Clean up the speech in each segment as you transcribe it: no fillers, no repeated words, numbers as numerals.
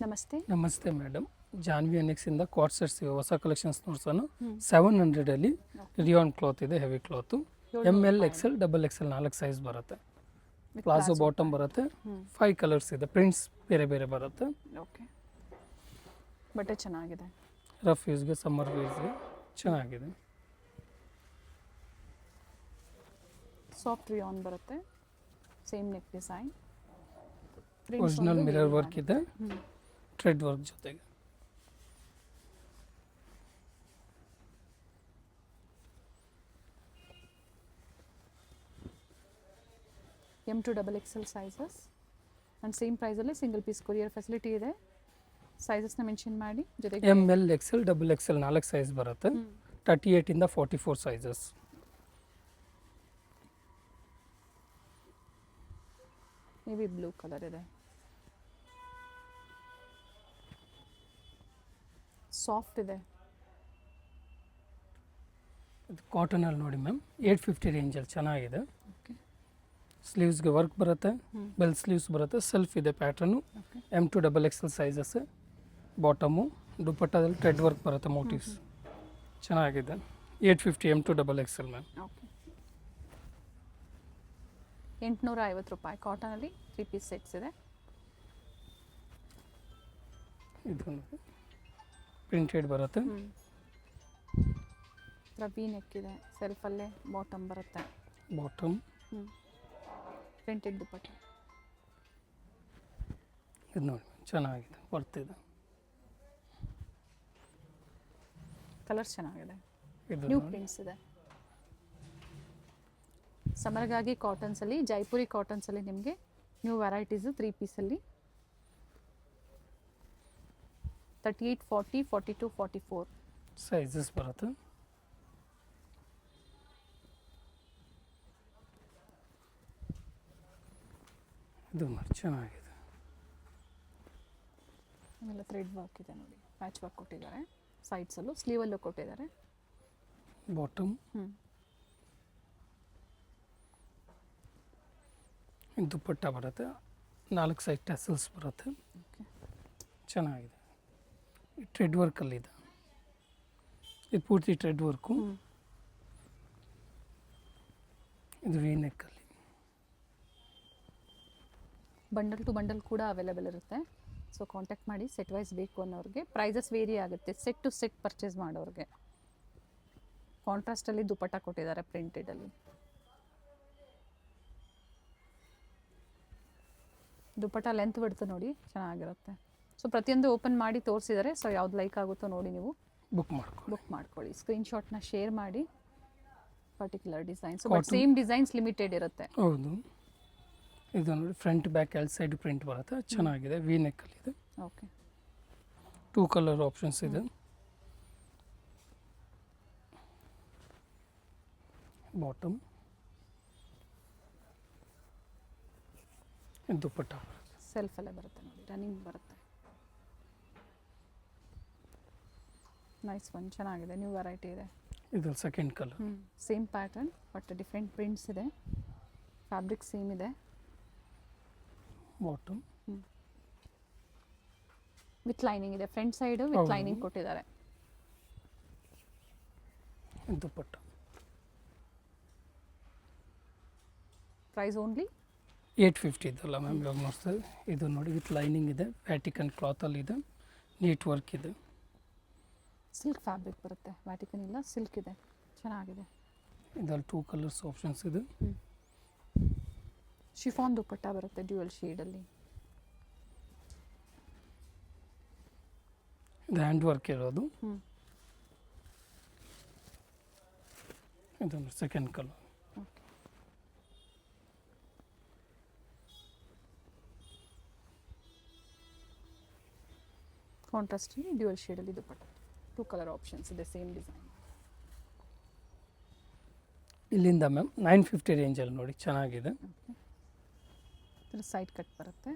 ನಮಸ್ತೆ. ನಮಸ್ತೆ madam, Janhvi ಎನೆಕ್ಸಿಂದ quartz sets ಇವೆ, ಹೊಸ ಕಲೆಕ್ಷನ್ಸ್ ನೋಡ್ಸೋಣ. 700 ರಿಯಾನ್ ಕ್ಲಾತ್ ಇದೆ, heavy cloth. ML XL XXL 4 size ಬರುತ್ತೆ. ಪ್ಲಾಜೋ ಬಾಟಮ್ ಬರುತ್ತೆ. 5 ಕಲರ್ಸ್ ಇದೆ, ಪ್ರಿಂಟ್ಸ್ ಬೇರೆ ಬೇರೆ ಬರುತ್ತೆ. ಓಕೆ, ಬಟ್ಟೆ ಚೆನ್ನಾಗಿದೆ. ರಫ್ ಯೂಸ್ಗೆ, ಸಮ್ಮರ್ ಯೂಸ್ಗೆ ಚೆನ್ನಾಗಿದೆ. ಸಾಫ್ಟ್ ರಿಯಾನ್ ಬರುತ್ತೆ, same neck design. Original mirror work ಇದೆ, ಥ್ರೆಡ್ ವರ್ಕ್ ಜೊತೆಗೆ. M to XXL sizes and same ಪ್ರೈಸಲ್ಲಿ ಸಿಂಗಲ್ ಪೀಸ್ ಕೊರಿಯರ್ ಫೆಸಿಲಿಟಿ ಇದೆ. ಸೈಜಸ್ನ ಮೆನ್ಷನ್ ಮಾಡಿ. ಜೊತೆಗೆ ML XL XXL 4 ಸೈಜ್ ಬರುತ್ತೆ. 38 ಇಂದ 44 ಸೈಜಸ್. ನೇವಿ ಬ್ಲೂ ಕಲರ್ ಇದೆ, ಸಾಫ್ಟ್ ಇದೆ. ಇದು ಕಾಟನಲ್ಲಿ ನೋಡಿ ಮ್ಯಾಮ್, 850 ರೇಂಜಲ್ಲಿ ಚೆನ್ನಾಗಿದೆ. ಓಕೆ, ಸ್ಲೀವ್ಸ್ಗೆ ವರ್ಕ್ ಬರುತ್ತೆ, ಬೆಲ್ ಸ್ಲೀವ್ಸ್ ಬರುತ್ತೆ, ಸೆಲ್ಫ್ ಇದೆ pattern. M to XXL sizes. Bottom ದುಪಟ್ಟಾದಲ್ಲಿ ಥ್ರೆಡ್ ವರ್ಕ್ ಬರುತ್ತೆ, ಮೋಟಿವ್ಸ್ ಚೆನ್ನಾಗಿದೆ. 850 M to XXL ma'am. Okay, 850 ರೂಪಾಯಿ. ಕಾಟನಲ್ಲಿ 3 ಪೀಸ್ ಸೆಟ್ಸ್ ಇದೆ. ಇದು ಪ್ರಿಂಟೆಡ್ ಬರುತ್ತೆ. ವಿ ನೆಕ್ ಇದೆ, ಸೆಲ್ಫಲ್ಲೇ ಬಾಟಮ್ ಬರುತ್ತೆ. Bottom printed dupatta. ಇದು ನೋಡಿ ಚೆನ್ನಾಗಿದೆ, ಬರ್ತಿದೆ. ಕಲರ್ಸ್ ಚೆನ್ನಾಗಿದೆ, ಇದು ನ್ಯೂ ಪ್ರಿಂಟ್ಸ್ ಇದೆ. ಸಮರ್ಗಾಗಿ ಕಾಟನ್ಸಲ್ಲಿ, ಜೈಪುರಿ ಕಾಟನ್ಸಲ್ಲಿ ನಿಮಗೆ ನ್ಯೂ ವೆರೈಟೀಸು 3 ಪೀಸಲ್ಲಿ 38, 40, 42, 44 ಸೈಜಸ್ ಬರುತ್ತೆ. ಇದು ನೋಡಿ ಚೆನ್ನಾಗಿದೆ. ಆಮೇಲೆ ಥ್ರೆಡ್ ವರ್ಕ್ ಇದೆ ನೋಡಿ, ಪ್ಯಾಚ್ ವರ್ಕ್ ಕೊಟ್ಟಿದ್ದಾರೆ. ಸೈಡ್ಸಲ್ಲೂ ಸ್ಲೀವಲ್ಲೂ ಕೊಟ್ಟಿದ್ದಾರೆ. ಬಾಟಮ್ ದುಪಟ್ಟ ಬರುತ್ತೆ, 4 ಸೈಡ್ ಟೆಸಲ್ಸ್ ಬರುತ್ತೆ. ಓಕೆ, ಚೆನ್ನಾಗಿದೆ. ಥ್ರೆಡ್ ವರ್ಕಲ್ಲಿದೆ, ಇದು ಪೂರ್ತಿ ಥ್ರೆಡ್ ವರ್ಕು. ಇದು ವಿ ನೆಕ್ಕಲ್ಲಿ. ಬಂಡಲ್ ಟು ಬಂಡಲ್ ಕೂಡ ಅವೈಲೇಬಲ್ ಇರುತ್ತೆ. ಸೊ ಕಾಂಟ್ಯಾಕ್ಟ್ ಮಾಡಿ, ಸೆಟ್ ವೈಸ್ ಬೇಕು ಅನ್ನೋರಿಗೆ. ಪ್ರೈಸಸ್ ವೇರಿ ಆಗುತ್ತೆ ಸೆಟ್ ಟು ಸೆಟ್ ಪರ್ಚೇಸ್ ಮಾಡೋರಿಗೆ. ಕಾಂಟ್ರಾಸ್ಟಲ್ಲಿ ದುಪಟ್ಟ ಕೊಟ್ಟಿದ್ದಾರೆ, ಪ್ರಿಂಟೆಡಲ್ಲಿ. ದುಪಟ್ಟ ಲೆಂತ್ ಬಿಡ್ತು ನೋಡಿ, ಚೆನ್ನಾಗಿರುತ್ತೆ. ಸೊ ಪ್ರತಿಯೊಂದು ಓಪನ್ ಮಾಡಿ ತೋರಿಸಿದ್ದಾರೆ. ಸೊ ಯಾವ್ದು ಲೈಕ್ ಆಗುತ್ತೋ ನೋಡಿ ನೀವು ಬುಕ್ ಮಾಡ್ಕೊಳ್ಳಿ. ಸ್ಕ್ರೀನ್ಶಾಟ್ನ ಶೇರ್ ಮಾಡಿ. Particular designs, but same designs limited ಇರುತ್ತೆ. ಹೌದು. ಇದು ನೋಡಿ, front back L side print ಬರುತ್ತೆ, ಚೆನ್ನಾಗಿದೆ. ವಿ ನೆಕ್ಕಲ್ಲಿ ಇದೆ. ಓಕೆ, 2 ಕಲರ್ ಆಪ್ಷನ್ಸ್ ಇದೆ. ಬಾಟಮ್ ದುಪಟ್ಟ ಸೆಲ್ಫಲ್ಲೇ ಬರುತ್ತೆ ನೋಡಿ, ರನ್ನಿಂಗ್ ಬರುತ್ತೆ. ನೈಸ್ ಒನ್, ಚೆನ್ನಾಗಿದೆ. ನ್ಯೂ ವೆರೈಟಿ ಇದೆ. ಇದು second colour. Same pattern but different prints ಇದೆ. ಫ್ಯಾಬ್ರಿಕ್ ಸೇಮ್ ಇದೆ. ಬಾಟಮ್ ವಿತ್ ಲೈನಿಂಗ್ ಇದೆ, ಫ್ರಂಟ್ ಸೈಡ್ ವಿತ್ ಲೈನಿಂಗ್ ಕೊಟ್ಟಿದ್ದಾರೆ. ದುಪಟ್ಟ. ಪ್ರೈಸ್ ಓನ್ಲಿ 850 ಇದಲ್ಲ ಮ್ಯಾಮ್, ಇವಾಗ ನೋಡ್ತಾರೆ. ಇದು ನೋಡಿ, ವಿತ್ ಲೈನಿಂಗ್ ಇದೆ, ವ್ಯಾಟಿಕನ್ ಕ್ಲಾತಲ್ಲಿ ಇದೆ, ನೀಟ್ ವರ್ಕ್ ಇದೆ. ಸಿಲ್ಕ್ ಫ್ಯಾಬ್ರಿಕ್ ಬರುತ್ತೆ, ವ್ಯಾಟಿಕನ್ ಇಲ್ಲ, ಸಿಲ್ಕ್ ಇದೆ, ಚೆನ್ನಾಗಿದೆ. ಇದರಲ್ಲಿ 2 ಕಲರ್ಸ್ ಆಪ್ಷನ್ಸ್ ಇದೆ. ಶಿಫಾನ್ ದುಪಟ್ಟ ಬರುತ್ತೆ, ಡ್ಯೂಯಲ್ ಶೇಡಲ್ಲಿ. ಇದು ಹ್ಯಾಂಡ್ ವರ್ಕ್ ಇರೋದು. ಇದೊಂದು ಸೆಕೆಂಡ್ ಕಲರ್. ಓಕೆ, ಕಾಂಟ್ರಾಸ್ಟಲ್ಲಿ ಡ್ಯೂಯಲ್ ಶೇಡಲ್ಲಿ ದುಪಟ್ಟ. 2 ಕಲರ್ ಆಪ್ಷನ್ಸ್ ಇದೆ, ಸೇಮ್ ಡಿಸೈನ್. ಇಲ್ಲಿಂದ ಮ್ಯಾಮ್ 950 ರೇಂಜಲ್ಲಿ ನೋಡಿ, ಚೆನ್ನಾಗಿದೆ. ಇದರ ಸೈಡ್ ಕಟ್ ಬರುತ್ತೆ,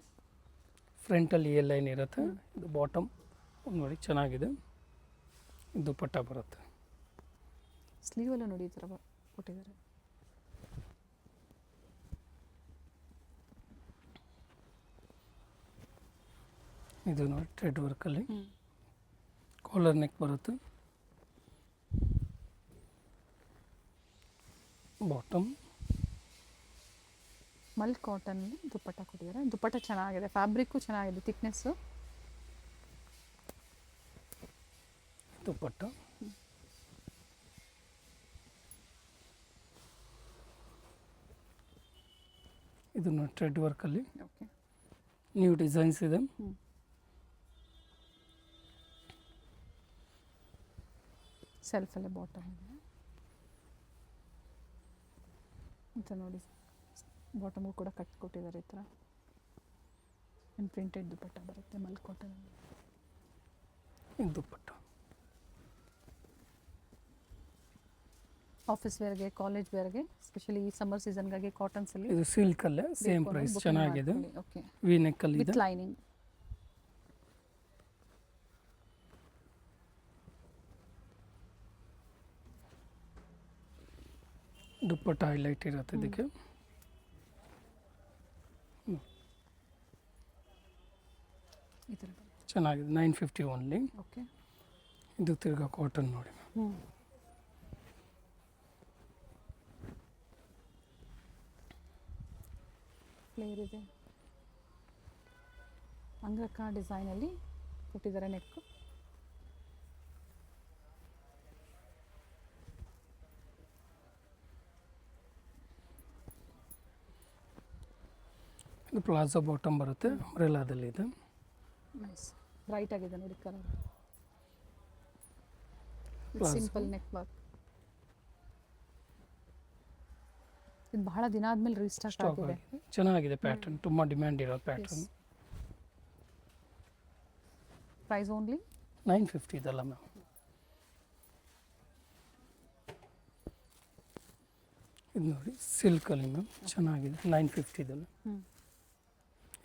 ಫ್ರಂಟಲ್ಲಿ ಎ ಲೈನ್ ಇರುತ್ತೆ. ಇದು ಬಾಟಮ್ ನೋಡಿ, ಚೆನ್ನಾಗಿದೆ. ದುಪಟ್ಟ ಬರುತ್ತೆ. ಸ್ಲೀವಲ್ಲೂ ನೋಡಿ ಈ ಥರ ಕೊಟ್ಟಿದ್ದಾರೆ. ಇದು ನೋಡಿ ಥ್ರೆಡ್ ವರ್ಕಲ್ಲಿ ಹ್ಞೂ ಕಾಲರ್ ನೆಕ್ ಬರುತ್ತೆ. ಬಾಟಮ್ ಮಲ್ ಕಾಟನ್ ದುಪ್ಪಟ್ಟ ಕೊಟ್ಟಿದ್ದಾರೆ. ದುಪ್ಪಟ್ಟ ಚೆನ್ನಾಗಿದೆ, ಫ್ಯಾಬ್ರಿಕ್ಕು ಚೆನ್ನಾಗಿದೆ, ಥಿಕ್ನೆಸ್ಸು. ದುಪ್ಪಟ್ಟ ಇದು ನೋಡಿ ಥ್ರೆಡ್ ವರ್ಕಲ್ಲಿ ಓಕೆ. ನ್ಯೂ ಡಿಸೈನ್ಸ್ ಇದೆ. ಹ್ಞೂ ಸೆಲ್ಫಲ್ಲೇ ಬಾಟಮ್ ಇದೆ ಅಂತ ನೋಡಿ. ಬಾಟಮು ಕೂಡ ಕಟ್ ಕೊಟ್ಟಿದ್ದಾರೆ ಈ ಥರ. ಆ್ಯಂಡ್ ಪ್ರಿಂಟೆಡ್ ದುಪ್ಪಟ್ಟ ಬರುತ್ತೆ ಮಲ್ ಕಾಟನಲ್ಲಿ. ಇದು ದುಪ್ಪಟ್ಟ ಆಫೀಸ್ ವೇರ್ಗೆ, ಕಾಲೇಜ್ ವೇರ್ಗೆ, ಸ್ಪೆಷಲಿ ಈ ಸಮ್ಮರ್ ಸೀಸನ್ಗಾಗಿ ಕಾಟನ್ಸಲ್ಲಿ ಇದು ಸಿಲ್ಕಲ್ಲೇ ಸೇಮ್ ಪ್ರೈಸ್ ಚೆನ್ನಾಗಿದೆ. ಓಕೆ. ವಿ ನೆಕ್ಕಲ್ಲಿ ವಿತ್ ಇದೆ. ಲೈನಿಂಗ್. ದುಪ್ಪಟ್ಟ ಹೈಲೈಟ್ ಇರುತ್ತೆ ಇದಕ್ಕೆ. ಈ ಥರ ಚೆನ್ನಾಗಿದೆ. 950 ಓನ್ಲಿ. ಓಕೆ. ಇದು ತಿರ್ಗಾ ಕಾಟನ್ ನೋಡಿ. ಹ್ಞೂ ಫ್ಲೇರ್ ಇದೆ. ಅಂಗ್ರಕ ಡಿಸೈನಲ್ಲಿ ಕೊಟ್ಟಿದ್ದಾರೆ ನೆಕ್ಕು. ಇದು ಪ್ಲಾಜೋ ಬಾಟಮ್ ಬರುತ್ತೆ, ಅಂಬ್ರೆಲಾದಲ್ಲಿ ಇದೆ. ನೈಸ್, ಬ್ರೈಟ್ ಆಗಿದೆ ನೋಡಿ colour. Plazo. Simple neck work. ಇದು ಬಹಳ ದಿನ ಆದ್ಮೇಲೆ ರೀಸ್ಟಾಕ್ ಸ್ಟಾಕ್ ಆಗಿದೆ. ಆಗಿದೆ. ಚೆನ್ನಾಗಿದೆ ಪ್ಯಾಟರ್ನ್, ತುಂಬ ಡಿಮ್ಯಾಂಡ್ ಇರೋ ಪ್ಯಾಟರ್ನ್. ಪ್ರೈಸ್ ಓನ್ಲಿ 950 ಇದಲ್ಲ ಮ್ಯಾಮ್. ಇದು ನೋಡಿ ಸಿಲ್ಕಲ್ಲಿ ಮ್ಯಾಮ್ ಚೆನ್ನಾಗಿದೆ. 950 ಇದಲ್ಲ. ಹ್ಞೂ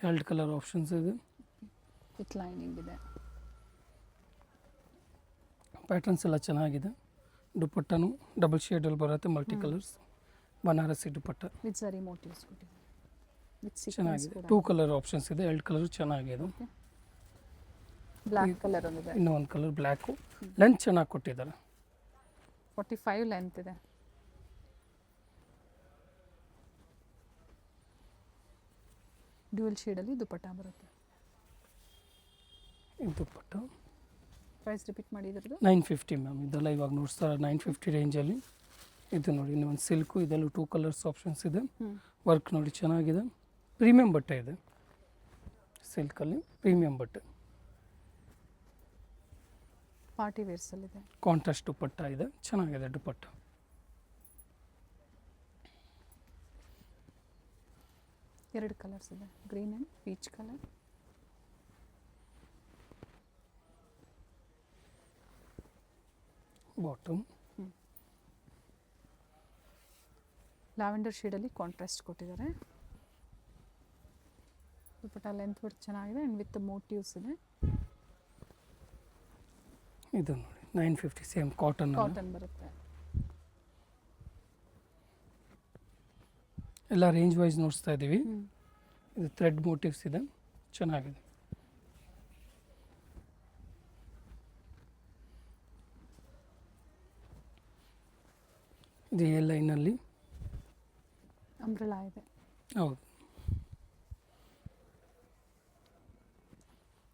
ಎರಡು ಕಲರ್ ಆಪ್ಷನ್ಸ್ ಇದೆ. ವಿತ್ ಲೈನಿಂಗ್ ಇದೆ. ಪ್ಯಾಟರ್ನ್ಸ್ ಎಲ್ಲ ಚೆನ್ನಾಗಿದೆ. ದುಪ್ಪಟ್ಟನು ಡಬಲ್ ಶೇಡಲ್ಲಿ ಬರುತ್ತೆ, multi colours, Banarasi dupatta with ಸರಿ ಮೋಟಿವ್ಸ್ ಕೊಟ್ಟಿದ್ದಾರೆ. ವಿತ್ ಚೆನ್ನಾಗಿದೆ. 2 ಕಲರ್ ಆಪ್ಷನ್ಸ್ ಇದೆ, 2 ಕಲರ್ ಚೆನ್ನಾಗಿದೆ. ಬ್ಲ್ಯಾಕ್ ಕಲರ್ ಒಂದಿದೆ. ಇನ್ನೂ ಒಂದು ಕಲರ್ ಬ್ಲ್ಯಾಕು. ಲೆಂತ್ ಚೆನ್ನಾಗಿ ಕೊಟ್ಟಿದ್ದಾರೆ. 45 ಲೆಂತ್ ಇದೆ. ಡ್ಯೂಯಲ್ ಶೇಡಲ್ಲಿ ದುಪ್ಪಟ್ಟ ಬರುತ್ತೆ. ಇದು ದುಪ್ಪಟ್ಟ ಪ್ರೈಸ್ ರಿಪೀಟ್ ಮಾಡಿ ಇದ್ರದ್ದು. 950 ಮ್ಯಾಮ್. ಇದೆಲ್ಲ ಇವಾಗ ನೋಡ್ತಾರೆ 950 ರೇಂಜಲ್ಲಿ. ಇದು ನೋಡಿ ಇನ್ನೊಂದು ಸಿಲ್ಕು, ಇದೆಲ್ಲ 2 ಕಲರ್ಸ್ ಆಪ್ಷನ್ಸ್ ಇದೆ. ವರ್ಕ್ ನೋಡಿ ಚೆನ್ನಾಗಿದೆ. ಪ್ರೀಮಿಯಂ ಬಟ್ಟೆ ಇದೆ, ಸಿಲ್ಕಲ್ಲಿ ಪ್ರೀಮಿಯಂ ಬಟ್ಟೆ. ಪಾರ್ಟಿ ವೇರ್ಸಲ್ಲಿದೆ. ಕಾಂಟ್ರಾಸ್ಟ್ ದುಪ್ಪಟ್ಟ ಇದೆ, ಚೆನ್ನಾಗಿದೆ ದುಪ್ಪಟ್ಟ. ಎರಡು ಕಲರ್ಸ್ ಇದೆ, green and peach colour. Bottom lavender ಶೇಡಲ್ಲಿ ಕಾಂಟ್ರಾಸ್ಟ್ ಕೊಟ್ಟಿದ್ದಾರೆ. ದುಪ್ಪಟ್ಟ ಲೆಂತ್ ವರ್ಕ್ ಚೆನ್ನಾಗಿದೆ ಆ್ಯಂಡ್ ವಿತ್ ಮೋಟಿವ್ಸ್ ಇದೆ. ಇದು ನೋಡಿ 950 ಸೇಮ್ ಕಾಟನ್. ಕಾಟನ್ ಬರುತ್ತೆ. ಎಲ್ಲ ರೇಂಜ್ ವೈಸ್ ನೋಡ್ತಾ ಇದ್ದೀವಿ. ಇದು ಥ್ರೆಡ್ ಮೋಟಿವ್ಸ್ ಇದೆ, ಚೆನ್ನಾಗಿದೆ. ಇದು ಎ ಲೈನಲ್ಲಿ ಅಂಬ್ರೆಲಾ ಇದೆ. ಹೌದು.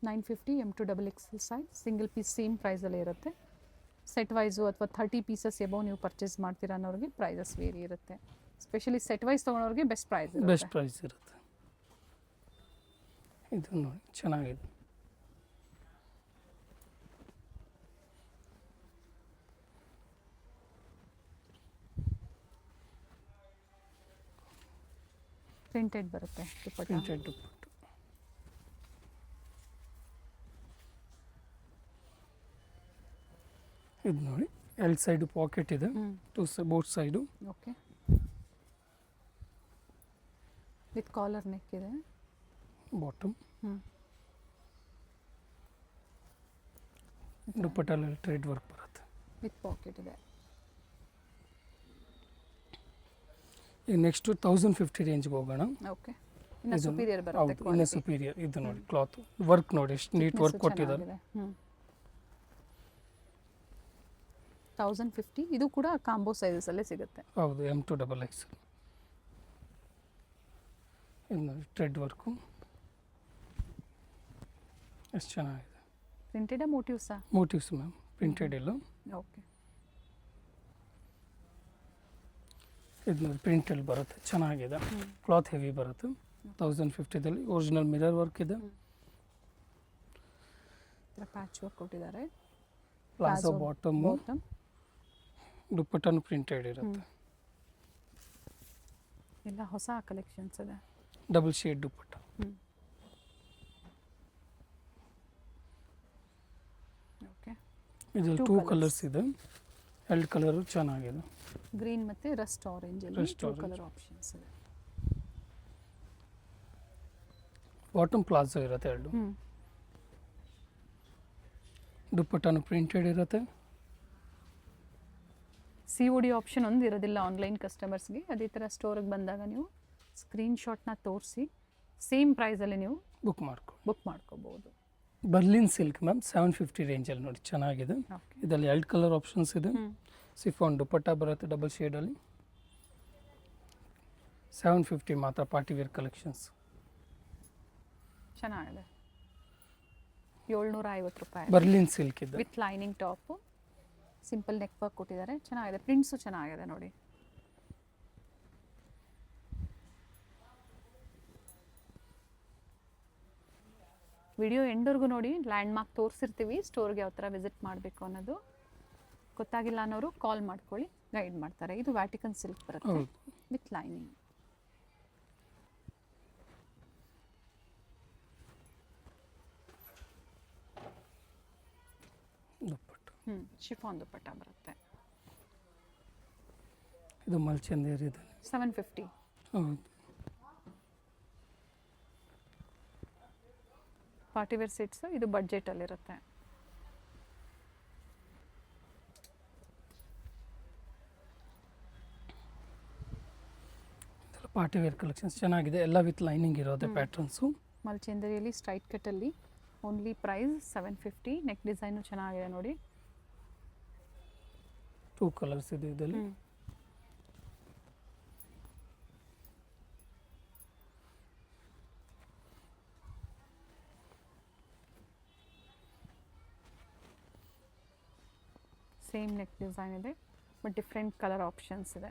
950 M2 XXL size, single piece same ಪ್ರೈಸಲ್ಲೇ ಇರುತ್ತೆ. ಸೆಟ್ ವೈಸು ಅಥವಾ 30 ಪೀಸಸ್ ಎಬೋ ನೀವು ಪರ್ಚೇಸ್ ಮಾಡ್ತೀರಾ ಅನ್ನೋರಿಗೆ ಪ್ರೈಸಸ್ ವೇರಿ ಇರುತ್ತೆ. ಸ್ಪೆಷಲಿ ಸೆಟ್ ವೈಸ್ ತೊಗೊಳೋರಿಗೆ ಬೆಸ್ಟ್ ಪ್ರೈಸ್ ಬೆಸ್ಟ್ ಪ್ರೈಸ್ ಇರುತ್ತೆ. ಇದು ನೋಡಿ ಚೆನ್ನಾಗಿದೆ. ಪ್ರಿಂಟೆಡ್ ಬರುತ್ತೆ ದುಪ್ಪಟ್ಟ. ಪ್ರಿಂಟೆಡ್ ದುಪ್ಪಟ್ಟ. ಇದು ನೋಡಿ ಎಲ್ ಸೈಡು ಪಾಕೆಟ್ ಇದೆ, both side. Okay. With collar neck ಇದೆ. ಬಾಟಮ್ ದುಪ್ಪಟ್ಟಲ್ಲಿ ಥ್ರೆಡ್ ವರ್ಕ್ ಬರುತ್ತೆ. ವಿತ್ ಪಾಕೆಟ್ ಇದೆ. ಈಗ ನೆಕ್ಸ್ಟು 1050 ರೇಂಜ್ಗೆ ಹೋಗೋಣ. ಓಕೆ. ಇನ್ನು ಇದು ಸುಪೀರಿಯರ್ ಬರುತ್ತೆ ಹೌದು ಇನ್ನೂ quality. ಸುಪೀರಿಯರ್. ಇದು ನೋಡಿ ಕ್ಲಾತ್ ವರ್ಕ್ ನೋಡಿ ಎಷ್ಟು ನೀಟ್ ವರ್ಕ್ ಕೊಟ್ಟಿದ್ದಾರೆ. 1050 ಇದು ಕೂಡ ಕಾಂಬೋ ಸೈಜಸ್ ಅಲ್ಲೇ ಸಿಗುತ್ತೆ. ಹೌದು M2XX. ಇದು ನೋಡಿ ಥ್ರೆಡ್ ವರ್ಕು ಎಷ್ಟು ಚೆನ್ನಾಗಿದೆ. ಪ್ರಿಂಟೆಡ್ ಮೋಟಿವ್ಸಾ? ಮೋಟಿವ್ಸ್ ಮ್ಯಾಮ್, ಪ್ರಿಂಟೆಡ್ ಇಲ್ಲ. ಓಕೆ. ಇದು ನೋಡಿ ಪ್ರಿಂಟಲ್ಲಿ ಬರುತ್ತೆ, ಚೆನ್ನಾಗಿದೆ. ಕ್ಲಾತ್ ಹೆವಿ ಬರುತ್ತೆ. 1050ದಲ್ಲಿ ಒರಿಜಿನಲ್ ಮಿರರ್ ವರ್ಕ್ ಇದೆ. ಪ್ಯಾಚ್ ವರ್ಕ್ ಕೊಟ್ಟಿದ್ದಾರೆ. ಪ್ಲಾಜೋ ಬಾಟಮ್, ದುಪ್ಪಟ್ಟನು ಪ್ರಿಂಟೆಡ್ ಇರುತ್ತೆ. ಎಲ್ಲ ಹೊಸ ಕಲೆಕ್ಷನ್ಸ್ ಇದೆ. ಡಬಲ್ ಶೇಡ್ ದುಪ್ಪಟ್ಟ. ಓಕೆ. ಇದರಲ್ಲಿ 2 ಕಲರ್ಸ್ ಇದೆ. 2 ಕಲರು ಚೆನ್ನಾಗಿದೆ. ಗ್ರೀನ್ ಮತ್ತೆ ರಸ್ಟ್ ಆರೆಂಜ್ ಅಲ್ಲಿ Rust 2 orange. ಕಲರ್ ಆಪ್ಷನ್ಸ್ ಇದೆ. ಬಾಟಮ್ ಪ್ಲಾಜೋ ಇರುತ್ತೆ 2. ದುಪ್ಪಟ್ಟನು ಪ್ರಿಂಟೆಡ್ ಇರುತ್ತೆ. COD ಆಪ್ಷನ್ ಒಂದು ಇರೋದಿಲ್ಲ ಆನ್ಲೈನ್ ಕಸ್ಟಮರ್ಸ್ಗೆ. ಅದೇ ಥರ ಸ್ಟೋರಿಗೆ ಬಂದಾಗ ನೀವು ಸ್ಕ್ರೀನ್ಶಾಟ್ನ ತೋರಿಸಿ ಸೇಮ್ ಪ್ರೈಸಲ್ಲಿ ನೀವು ಬುಕ್ ಮಾಡ್ಕೋಬೋದು. ಬರ್ಲಿನ್ ಸಿಲ್ಕ್ ಮ್ಯಾಮ್ 750 ರೇಂಜಲ್ಲಿ ನೋಡಿ ಚೆನ್ನಾಗಿದೆ. ಓಕೆ. ಇದರಲ್ಲಿ 2 ಕಲರ್ ಆಪ್ಷನ್ಸ್ ಇದೆ. ಸಿಫಾನ್ ದುಪ್ಪಟ್ಟ ಬರುತ್ತೆ ಡಬಲ್ ಶೇಡಲ್ಲಿ. 750 ಮಾತ್ರ ಪಾರ್ಟಿ ವೇರ್ ಕಲೆಕ್ಷನ್ಸ್. ಚೆನ್ನಾಗಿದೆ. 750 ರೂಪಾಯಿ ಬರ್ಲಿನ್ ಸಿಲ್ಕ್ ಇದೆ. With lining top, simple neck work ಕೊಟ್ಟಿದ್ದಾರೆ. ಚೆನ್ನಾಗಿದೆ. ಪ್ರಿಂಟ್ಸು ಚೆನ್ನಾಗಿದೆ ನೋಡಿ. ವಿಡಿಯೋ ಎಂಡ್ವರೆಗೂ ನೋಡಿ. ಲ್ಯಾಂಡ್ ಮಾರ್ಕ್ ತೋರಿಸಿರ್ತೀವಿ, ಸ್ಟೋರ್ಗೆ ಯಾವ ಥರ ವಿಸಿಟ್ ಮಾಡಬೇಕು ಅನ್ನೋದು ಗೊತ್ತಾಗಿಲ್ಲ ಅನ್ನೋರು ಕಾಲ್ ಮಾಡ್ಕೊಳ್ಳಿ, ಗೈಡ್ ಮಾಡ್ತಾರೆ. ಇದು ವ್ಯಾಟಿಕನ್ ಸಿಲ್ಕ್ ಬರುತ್ತೆ ಹೌದು. With lining. ದುಪ್ಪಟ್ಟು. ಶಿಫಾನ್ ದುಪ್ಪಟ್ಟ ಬರುತ್ತೆ. ಇದು ಮಲ್ಚಂದೇರಿ ಇದೆ. 750. ಹೌದು. ಪಾರ್ಟಿವೇರ್ ಸೆಟ್ಸ್ ಇದು ಬಡ್ಜೆಟಲ್ಲಿರುತ್ತೆ. ಪಾರ್ಟಿ ವೇರ್ ಕಲೆಕ್ಷನ್ಸ್ ಚೆನ್ನಾಗಿದೆ. ಎಲ್ಲ ವಿತ್ ಲೈನಿಂಗ್ ಇರೋದೆ ಪ್ಯಾಟರ್ನ್ಸು. ಮಲ್ಚಂದರಿಯಲ್ಲಿ ಸ್ಟ್ರೈಟ್ ಕಟ್ಟಲ್ಲಿ ಓನ್ಲಿ ಪ್ರೈಸ್ 750. ನೆಕ್ ಡಿಸೈನು ಚೆನ್ನಾಗಿದೆ ನೋಡಿ. 2 ಕಲರ್ಸ್ ಇದೆ ಇದರಲ್ಲಿ. ಸೇಮ್ ನೆಕ್ ಡಿಸೈನ್ ಇದೆ ಬಟ್ ಡಿಫ್ರೆಂಟ್ ಕಲರ್ ಆಪ್ಷನ್ಸ್ ಇದೆ.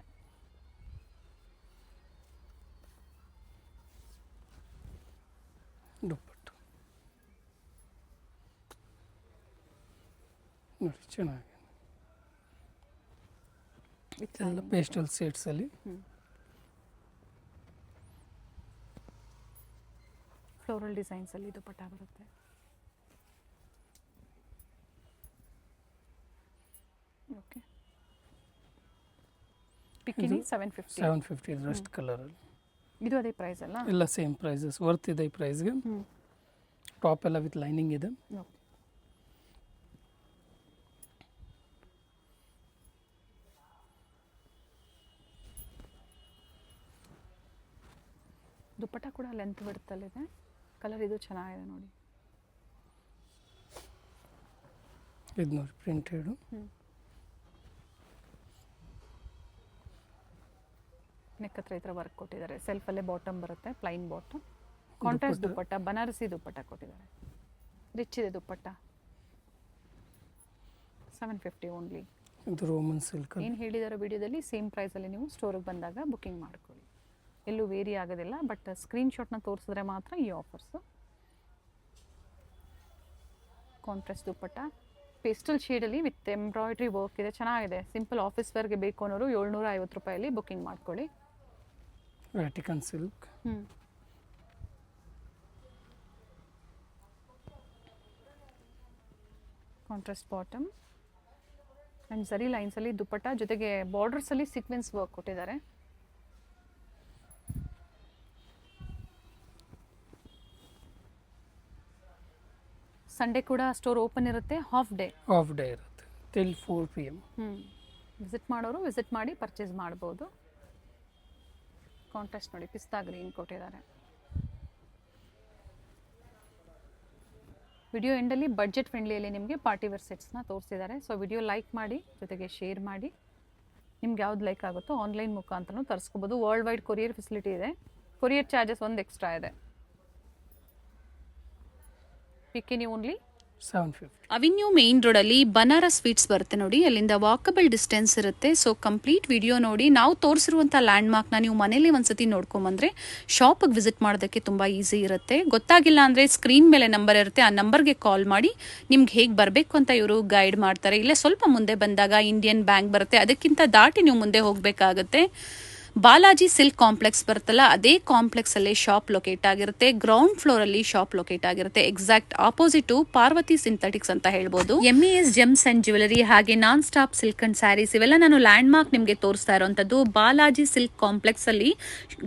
ದುಪ್ಪಟ್ಟು ನೋಡಿ ಚೆನ್ನಾಗಿದೆ. ವಿತ್ ಎಲ್ಲ ಪೇಸ್ಟಲ್ ಶೇಡ್ಸಲ್ಲಿ. ಫ್ಲೋರಲ್ ಡಿಸೈನ್ಸಲ್ಲಿ ದುಪ್ಪಟ್ಟ ಬರುತ್ತೆ. ಓಕೆ. ಪಿಕಿನಿ 750. ರಸ್ಟ್ ಕಲರಲ್ಲಿ. ಇದು ಅದೇ ಪ್ರೈಸ್ ಅಲ್ಲ? ಎಲ್ಲ ಸೇಮ್ ಪ್ರೈಸಸ್. ವರ್ತ್ ಇದೆ ಈ ಪ್ರೈಸ್ಗೆ. ಟಾಪ್ ಎಲ್ಲ ವಿತ್ ಲೈನಿಂಗ್ ಇದೆ. ಓಕೆ. ದುಪ್ಪಟ್ಟ ಕೂಡ ಲೆಂತ್ ಬಿಡ್ತಲ್ಲಿದೆ. ಕಲರ್ ಇದು ಚೆನ್ನಾಗಿದೆ ನೋಡಿ. ಇದು ನೋಡಿ ಪ್ರಿಂಟೆಡು. ನೆಕ್ ಹತ್ರ ಈ ಥರ ವರ್ಕ್ ಕೊಟ್ಟಿದ್ದಾರೆ. ಸೆಲ್ಫಲ್ಲೇ ಬಾಟಮ್ ಬರುತ್ತೆ, ಪ್ಲೈನ್ ಬಾಟಮ್. ಕಾಂಟ್ರಾಸ್ಟ್ ದುಪ್ಪಟ್ಟ, ಬನಾರಸಿ ದುಪ್ಪಟ್ಟ ಕೊಟ್ಟಿದ್ದಾರೆ. ರಿಚ್ ಇದೆ ದುಪ್ಪಟ್ಟ. 750 ಓನ್ಲಿ. ಇದು ರೋಮನ್ ಸಿಲ್ಕ್. ಏನು ಹೇಳಿದಾರೋ ವಿಡಿಯೋದಲ್ಲಿ ಸೇಮ್ ಪ್ರೈಸಲ್ಲಿ ನೀವು ಸ್ಟೋರಿಗೆ ಬಂದಾಗ ಬುಕ್ಕಿಂಗ್ ಮಾಡ್ಕೊಳ್ಳಿ. ಎಲ್ಲೂ ವೇರಿ ಆಗೋದಿಲ್ಲ. ಬಟ್ ಸ್ಕ್ರೀನ್ಶಾಟ್ನ ತೋರಿಸಿದ್ರೆ ಮಾತ್ರ ಈ ಆಫರ್ಸು. ಕಾಂಟ್ರಾಸ್ಟ್ ದುಪ್ಪಟ್ಟ ಪೇಸ್ಟಲ್ ಶೇಡಲ್ಲಿ ವಿತ್ ಎಂಬ್ರಾಯ್ಡ್ರಿ ವರ್ಕ್ ಇದೆ. ಚೆನ್ನಾಗಿದೆ. ಸಿಂಪಲ್ ಆಫೀಸ್ ವೇರ್ಗೆ ಬೇಕು ಅನ್ನೋರು 750 ರೂಪಾಯಲ್ಲಿ ಬುಕ್ಕಿಂಗ್ ಮಾಡ್ಕೊಳ್ಳಿ. Vatican silk. Contrast bottom and zari ಲೈನ್ಸಲ್ಲಿ ದುಪ್ಪಟ್ಟ, ಜೊತೆಗೆ ಬಾರ್ಡರ್ಸಲ್ಲಿ ಸೀಕ್ವೆನ್ಸ್ ವರ್ಕ್ ಕೊಟ್ಟಿದ್ದಾರೆ. ಸಂಡೇ ಕೂಡ ಸ್ಟೋರ್ ಓಪನ್ ಇರುತ್ತೆ. ಹಾಫ್ ಡೇ ಇರುತ್ತೆ ಟಿಲ್ 4 PM. ವಿಸಿಟ್ ಮಾಡೋರು ವಿಸಿಟ್ ಮಾಡಿ ಪರ್ಚೇಸ್ ಮಾಡ್ಬೋದು. ಕಾಂಟ್ರಾಸ್ಟ್ ನೋಡಿ ಪಿಸ್ತಾ ಗ್ರೀನ್ ಕೊಟ್ಟಿದ್ದಾರೆ. ವಿಡಿಯೋ ಎಂಡಲ್ಲಿ ಬಡ್ಜೆಟ್ ಫ್ರೆಂಡ್ಲಿಯಲ್ಲಿ ನಿಮಗೆ ಪಾರ್ಟಿ ವೇರ್ ಸೆಟ್ಸ್ನ ತೋರಿಸಿದ್ದಾರೆ. ಸೊ ವಿಡಿಯೋ ಲೈಕ್ ಮಾಡಿ, ಜೊತೆಗೆ ಶೇರ್ ಮಾಡಿ. ನಿಮ್ಗೆ ಯಾವ್ದು ಲೈಕ್ ಆಗುತ್ತೋ ಆನ್ಲೈನ್ ಮುಖಾಂತರನೂ ತರಿಸ್ಕೋಬೋದು. ವರ್ಲ್ಡ್ ವೈಡ್ ಕೊರಿಯರ್ ಫೆಸಿಲಿಟಿ ಇದೆ. ಕೊರಿಯರ್ ಚಾರ್ಜಸ್ ಒಂದು ಎಕ್ಸ್ಟ್ರಾ ಇದೆ. ಪಿಕ್ಕಿನಿ ಓನ್ಲಿ 750. ಅವೆನ್ಯೂ ಮೇನ್ ರೋಡಲ್ಲಿ ಬನಾರಸ್ ಸ್ವೀಟ್ಸ್ ಬರುತ್ತೆ ನೋಡಿ, ಅಲ್ಲಿಂದ ವಾಕಬಲ್ ಡಿಸ್ಟೆನ್ಸ್ ಇರುತ್ತೆ. ಸೊ ಕಂಪ್ಲೀಟ್ ವಿಡಿಯೋ ನೋಡಿ. ನಾವು ತೋರಿಸಿರುವಂಥ ಲ್ಯಾಂಡ್ಮಾರ್ಕ್ನ ನೀವು ಮನೇಲಿ ಒಂದ್ಸತಿ ನೋಡ್ಕೊಂಬಂದ್ರೆ ಶಾಪಿಗೆ ವಿಸಿಟ್ ಮಾಡೋದಕ್ಕೆ ತುಂಬ ಈಸಿ ಇರುತ್ತೆ. ಗೊತ್ತಾಗಿಲ್ಲ ಅಂದರೆ ಸ್ಕ್ರೀನ್ ಮೇಲೆ ನಂಬರ್ ಇರುತ್ತೆ, ಆ ನಂಬರ್ಗೆ ಕಾಲ್ ಮಾಡಿ ನಿಮ್ಗೆ ಹೇಗೆ ಬರಬೇಕು ಅಂತ ಇವರು ಗೈಡ್ ಮಾಡ್ತಾರೆ. ಇಲ್ಲೇ ಸ್ವಲ್ಪ ಮುಂದೆ ಬಂದಾಗ ಇಂಡಿಯನ್ ಬ್ಯಾಂಕ್ ಬರುತ್ತೆ, ಅದಕ್ಕಿಂತ ದಾಟಿ ನೀವು ಮುಂದೆ ಹೋಗಬೇಕಾಗುತ್ತೆ. ಬಾಲಾಜಿ ಸಿಲ್ಕ್ ಕಾಂಪ್ಲೆಕ್ಸ್ ಬರುತ್ತಲ್ಲ, ಅದೇ ಕಾಂಪ್ಲೆಕ್ಸ್ ಅಲ್ಲಿ ಶಾಪ್ ಲೊಕೇಟ್ ಆಗಿರುತ್ತೆ. ಗ್ರೌಂಡ್ ಫ್ಲೋರ್ ಅಲ್ಲಿ ಶಾಪ್ ಲೊಕೇಟ್ ಆಗಿರುತ್ತೆ. Exact opposite to Parvati synthetics ಅಂತ ಹೇಳ್ಬೋದು. MES ಜೆಮ್ಸ್ ಅಂಡ್ ಜ್ಯುವೆಲರಿ ಹಾಗೆ non stop silk and sarees ಇವೆಲ್ಲ ನಾನು ಲ್ಯಾಂಡ್ ಮಾರ್ಕ್ ನಿಮಗೆ ತೋರಿಸ್ತಾ ಇರುವಂತದ್ದು. ಬಾಲಾಜಿ ಸಿಲ್ಕ್ ಕಾಂಪ್ಲೆಕ್ಸ್ ಅಲ್ಲಿ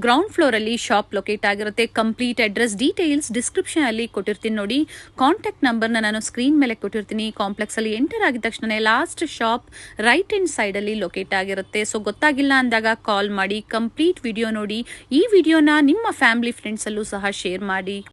ಗ್ರೌಂಡ್ ಫ್ಲೋರ್ ಅಲ್ಲಿ ಶಾಪ್ ಲೊಕೇಟ್ ಆಗಿರುತ್ತೆ. ಕಂಪ್ಲೀಟ್ ಅಡ್ರೆಸ್ ಡೀಟೇಲ್ಸ್ ಡಿಸ್ಕ್ರಿಪ್ಷನ್ ಅಲ್ಲಿ ಕೊಟ್ಟಿರ್ತೀನಿ ನೋಡಿ. ಕಾಂಟ್ಯಾಕ್ಟ್ ನಂಬರ್ನ ನಾನು ಸ್ಕ್ರೀನ್ ಮೇಲೆ ಕೊಟ್ಟಿರ್ತೀನಿ. ಕಾಂಪ್ಲೆಕ್ಸ್ ಅಲ್ಲಿ ಎಂಟರ್ ಆಗಿದ ತಕ್ಷಣ last shop right hand side ಅಲ್ಲಿ ಲೊಕೇಟ್ ಆಗಿರುತ್ತೆ. ಸೊ ಗೊತ್ತಾಗಿಲ್ಲ ಅಂದಾಗ ಕಾಲ್ ಮಾಡಿ. ಕಂಪ್ಲೀಟ್ ವಿಡಿಯೋ ನೋಡಿ. ಈ ವಿಡಿಯೋನ ನಿಮ್ಮ ಫ್ಯಾಮಿಲಿ ಫ್ರೆಂಡ್ಸ್ ಅಲ್ಲೂ ಸಹ ಶೇರ್ ಮಾಡಿ.